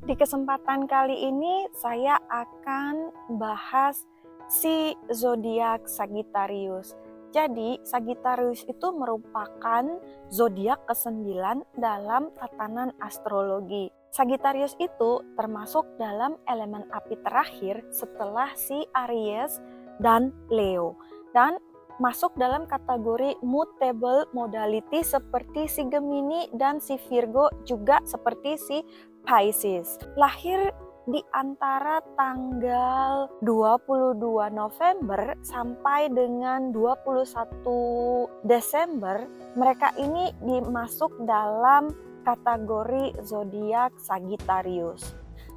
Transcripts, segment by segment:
Di kesempatan kali ini saya akan bahas si zodiak Sagittarius. Jadi Sagittarius itu merupakan zodiak ke-9 dalam tatanan astrologi. Sagittarius itu termasuk dalam elemen api terakhir setelah si Aries dan Leo, dan masuk dalam kategori mutable modality seperti si Gemini dan si Virgo, juga seperti si Pisces. Lahir di antara tanggal 22 November sampai dengan 21 Desember, mereka ini dimasuk dalam kategori zodiak Sagittarius.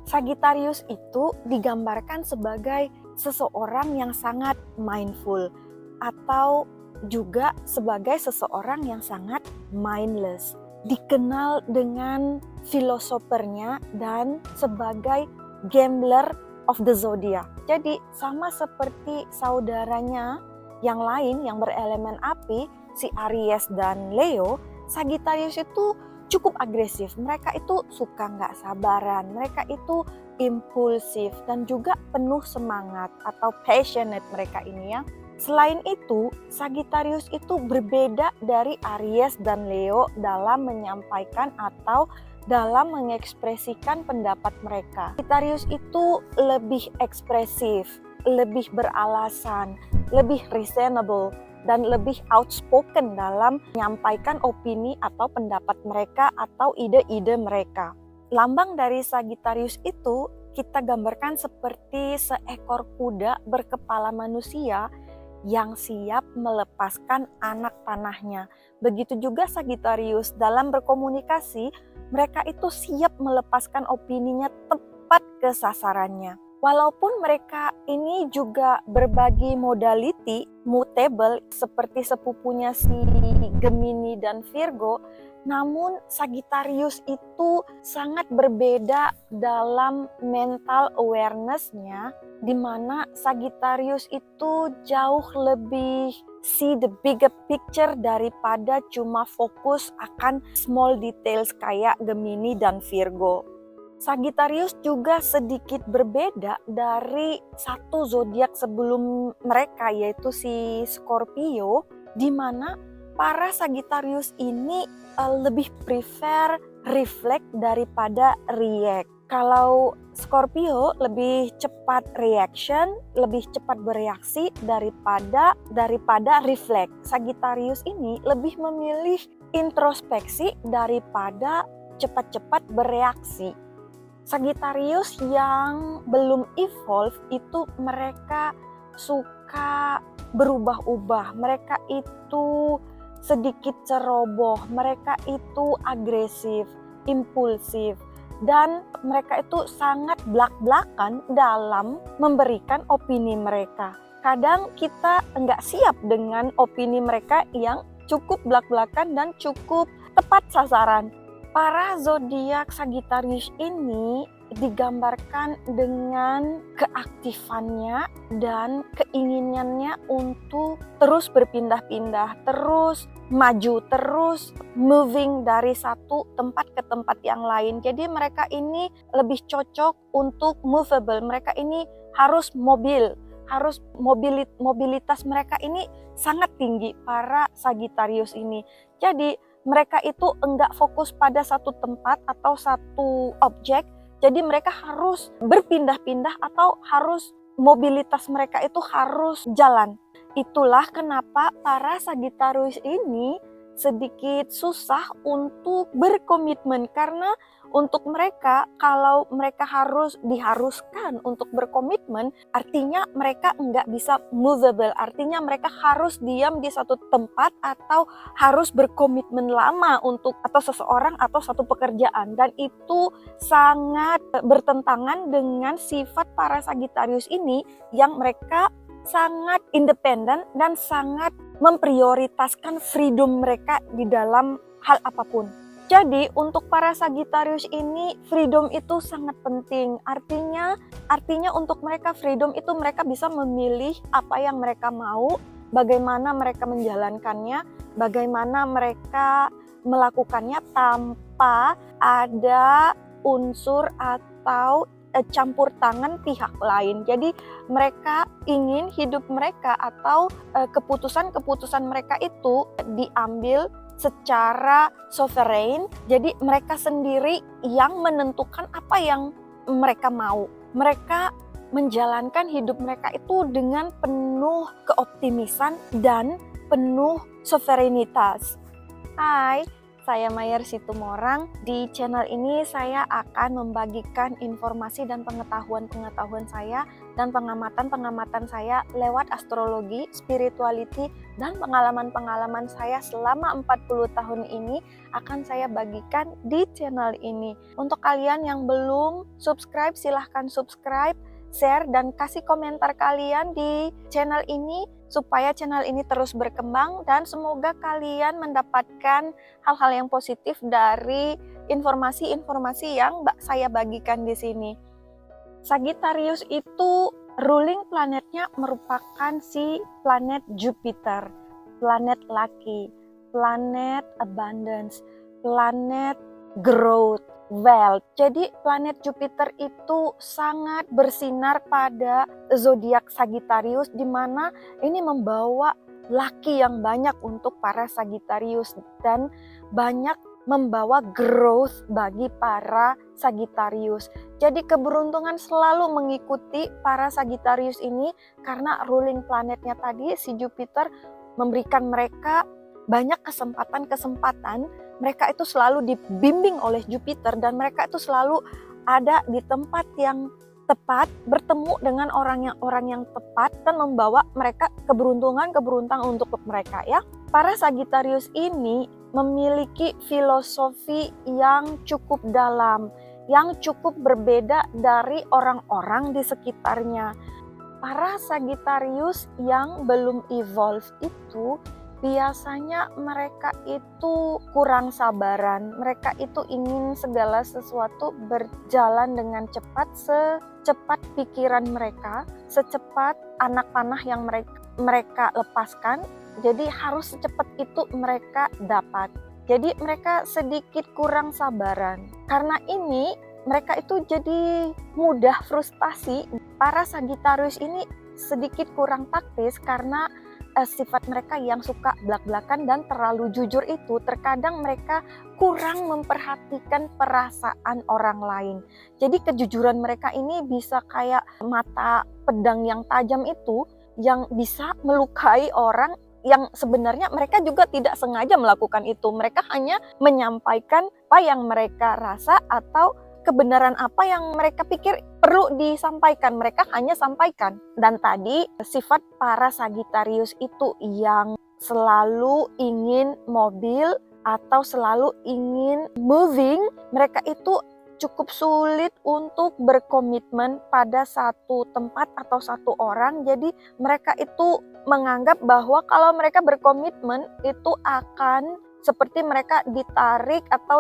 Sagittarius itu digambarkan sebagai seseorang yang sangat mindful atau juga sebagai seseorang yang sangat mindless. Dikenal dengan filosofernya dan sebagai gambler of the zodiac. Jadi sama seperti saudaranya yang lain yang berelemen api, si Aries dan Leo, Sagittarius itu cukup agresif. Mereka itu suka nggak sabaran, mereka itu impulsif dan juga penuh semangat atau passionate mereka ini ya. Selain itu, Sagittarius itu berbeda dari Aries dan Leo dalam menyampaikan atau dalam mengekspresikan pendapat mereka. Sagittarius itu lebih ekspresif, lebih beralasan, lebih reasonable, dan lebih outspoken dalam menyampaikan opini atau pendapat mereka atau ide-ide mereka. Lambang dari Sagittarius itu kita gambarkan seperti seekor kuda berkepala manusia yang siap melepaskan anak panahnya. Begitu juga Sagittarius dalam berkomunikasi, mereka itu siap melepaskan opininya tepat ke sasarannya. Walaupun mereka ini juga berbagi modality, mutable, seperti sepupunya si Gemini dan Virgo, namun Sagittarius itu sangat berbeda dalam mental awareness-nya, di mana Sagittarius itu jauh lebih see the bigger picture daripada cuma fokus akan small details kayak Gemini dan Virgo. Sagittarius juga sedikit berbeda dari satu zodiak sebelum mereka, yaitu si Scorpio, di mana para Sagittarius ini lebih prefer reflect daripada react. Kalau Scorpio lebih cepat reaction, lebih cepat bereaksi daripada reflect. Sagittarius ini lebih memilih introspeksi daripada cepat-cepat bereaksi. Sagittarius yang belum evolve itu mereka suka berubah-ubah, mereka itu sedikit ceroboh, mereka itu agresif, impulsif, dan mereka itu sangat blak-blakan dalam memberikan opini mereka. Kadang kita enggak siap dengan opini mereka yang cukup blak-blakan dan cukup tepat sasaran. Para zodiak Sagittarius ini digambarkan dengan keaktifannya dan keinginannya untuk terus berpindah-pindah, terus maju, terus moving dari satu tempat ke tempat yang lain. Jadi mereka ini lebih cocok untuk movable. Mereka ini harus mobil, mobilitas mereka ini sangat tinggi para Sagittarius ini. Jadi mereka itu enggak fokus pada satu tempat atau satu objek, jadi mereka harus berpindah-pindah atau harus mobilitas mereka itu harus jalan. Itulah kenapa para Sagittarius ini sedikit susah untuk berkomitmen, karena untuk mereka, kalau mereka diharuskan untuk berkomitmen, artinya mereka enggak bisa movable, artinya mereka harus diam di satu tempat atau harus berkomitmen lama untuk atau seseorang atau satu pekerjaan, dan itu sangat bertentangan dengan sifat para Sagittarius ini yang mereka sangat independen dan sangat memprioritaskan freedom mereka di dalam hal apapun. Jadi untuk para Sagittarius ini freedom itu sangat penting. Artinya untuk mereka freedom itu mereka bisa memilih apa yang mereka mau, bagaimana mereka menjalankannya, bagaimana mereka melakukannya tanpa ada unsur atau atau campur tangan pihak lain. Jadi mereka ingin hidup mereka atau keputusan-keputusan mereka itu diambil secara sovereign. Jadi mereka sendiri yang menentukan apa yang mereka mau. Mereka menjalankan hidup mereka itu dengan penuh keoptimisan dan penuh sovereignitas. Hai, saya Mayer Situmorang. Di channel ini saya akan membagikan informasi dan pengetahuan-pengetahuan saya dan pengamatan-pengamatan saya lewat astrologi, spirituality, dan pengalaman-pengalaman saya selama 40 tahun ini akan saya bagikan di channel ini. Untuk kalian yang belum subscribe, silahkan subscribe, share, dan kasih komentar kalian di channel ini supaya channel ini terus berkembang dan semoga kalian mendapatkan hal-hal yang positif dari informasi-informasi yang saya bagikan di sini. Sagittarius itu ruling planetnya merupakan si planet Jupiter, planet lucky, planet abundance, planet growth, wealth. Jadi planet Jupiter itu sangat bersinar pada zodiak Sagittarius, di mana ini membawa laki yang banyak untuk para Sagittarius dan banyak membawa growth bagi para Sagittarius. Jadi keberuntungan selalu mengikuti para Sagittarius ini karena ruling planetnya tadi si Jupiter memberikan mereka banyak kesempatan-kesempatan. Mereka itu selalu dibimbing oleh Jupiter dan mereka itu selalu ada di tempat yang tepat, bertemu dengan orang yang tepat dan membawa mereka keberuntungan untuk mereka ya. Para Sagittarius ini memiliki filosofi yang cukup dalam, yang cukup berbeda dari orang-orang di sekitarnya. Para Sagittarius yang belum evolve itu biasanya mereka itu kurang sabaran, mereka itu ingin segala sesuatu berjalan dengan cepat, secepat pikiran mereka, secepat anak panah yang mereka lepaskan, jadi harus secepat itu mereka dapat. Jadi mereka sedikit kurang sabaran. Karena ini mereka itu jadi mudah frustasi. Para Sagittarius ini sedikit kurang taktis karena sifat mereka yang suka blak-blakan dan terlalu jujur itu terkadang mereka kurang memperhatikan perasaan orang lain. Jadi kejujuran mereka ini bisa kayak mata pedang yang tajam itu yang bisa melukai orang yang sebenarnya mereka juga tidak sengaja melakukan itu. Mereka hanya menyampaikan apa yang mereka rasa atau kebenaran apa yang mereka pikir perlu disampaikan, mereka hanya sampaikan. Dan tadi sifat para Sagittarius itu yang selalu ingin mobil atau selalu ingin moving, mereka itu cukup sulit untuk berkomitmen pada satu tempat atau satu orang. Jadi mereka itu menganggap bahwa kalau mereka berkomitmen itu akan seperti mereka ditarik atau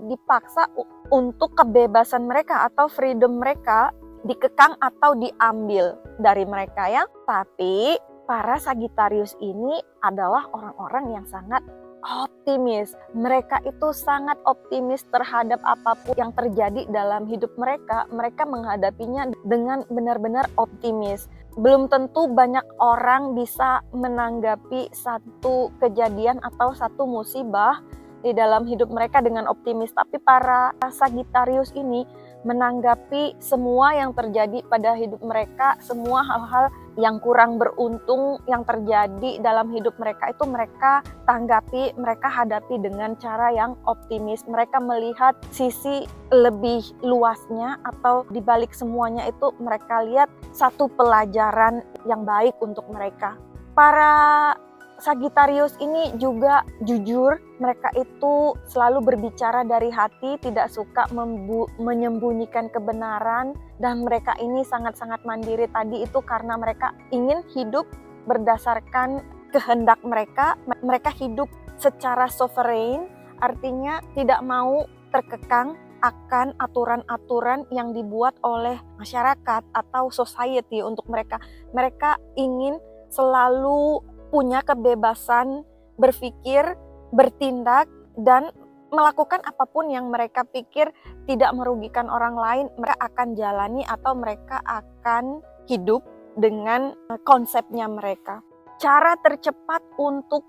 dipaksa untuk kebebasan mereka atau freedom mereka dikekang atau diambil dari mereka ya. Tapi para Sagittarius ini adalah orang-orang yang sangat optimis. Mereka itu sangat optimis terhadap apapun yang terjadi dalam hidup mereka. Mereka menghadapinya dengan benar-benar optimis. Belum tentu banyak orang bisa menanggapi satu kejadian atau satu musibah di dalam hidup mereka dengan optimis. Tapi para Sagittarius ini menanggapi semua yang terjadi pada hidup mereka, semua hal-hal yang kurang beruntung yang terjadi dalam hidup mereka itu mereka tanggapi, mereka hadapi dengan cara yang optimis. Mereka melihat sisi lebih luasnya atau di balik semuanya itu mereka lihat satu pelajaran yang baik untuk mereka. Para Sagittarius ini juga jujur, mereka itu selalu berbicara dari hati, tidak suka menyembunyikan kebenaran, dan mereka ini sangat-sangat mandiri tadi itu karena mereka ingin hidup berdasarkan kehendak mereka. Mereka hidup secara sovereign, artinya tidak mau terkekang akan aturan-aturan yang dibuat oleh masyarakat atau society untuk mereka. Mereka ingin selalu punya kebebasan berpikir, bertindak, dan melakukan apapun yang mereka pikir tidak merugikan orang lain, mereka akan jalani atau mereka akan hidup dengan konsepnya mereka. Cara tercepat untuk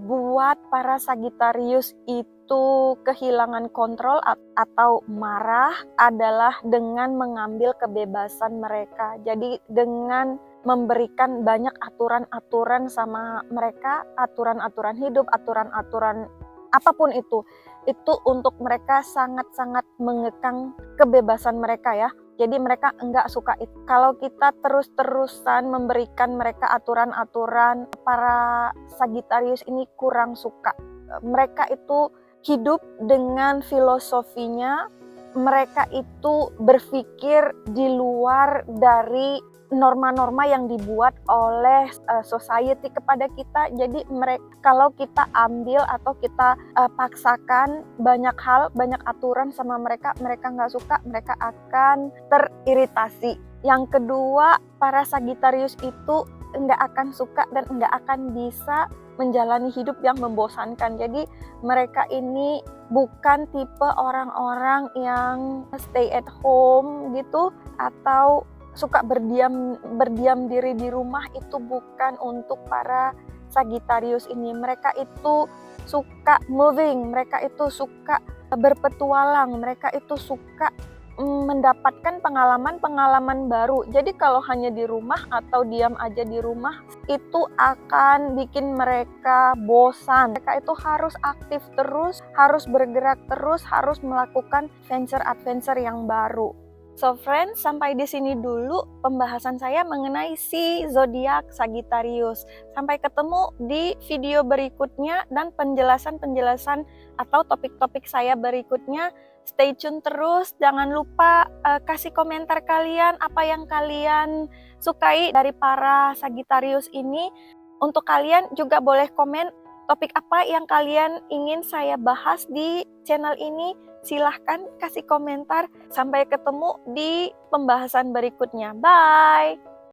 buat para Sagittarius itu kehilangan kontrol atau marah adalah dengan mengambil kebebasan mereka. Jadi dengan memberikan banyak aturan-aturan sama mereka, aturan-aturan hidup, aturan-aturan apapun itu untuk mereka sangat-sangat mengekang kebebasan mereka ya. Jadi mereka enggak suka itu. Kalau kita terus-terusan memberikan mereka aturan-aturan, para Sagittarius ini kurang suka. Mereka itu hidup dengan filosofinya, mereka itu berpikir di luar dari norma-norma yang dibuat oleh society kepada kita. Jadi mereka, kalau kita ambil atau kita paksakan banyak hal, banyak aturan sama mereka, mereka nggak suka, mereka akan teriritasi. Yang kedua, para Sagittarius itu nggak akan suka dan nggak akan bisa menjalani hidup yang membosankan. Jadi mereka ini bukan tipe orang-orang yang stay at home gitu atau suka berdiam diri di rumah. Itu bukan untuk para Sagittarius ini. Mereka itu suka moving, mereka itu suka berpetualang, mereka itu suka mendapatkan pengalaman-pengalaman baru. Jadi kalau hanya di rumah atau diam aja di rumah, itu akan bikin mereka bosan. Mereka itu harus aktif terus, harus bergerak terus, harus melakukan adventure yang baru. So friends, sampai di sini dulu pembahasan saya mengenai si zodiak Sagittarius. Sampai ketemu di video berikutnya dan penjelasan-penjelasan atau topik-topik saya berikutnya. Stay tune terus, jangan lupa kasih komentar kalian apa yang kalian sukai dari para Sagittarius ini. Untuk kalian juga boleh komen topik apa yang kalian ingin saya bahas di channel ini. Silahkan kasih komentar. Sampai ketemu di pembahasan berikutnya. Bye!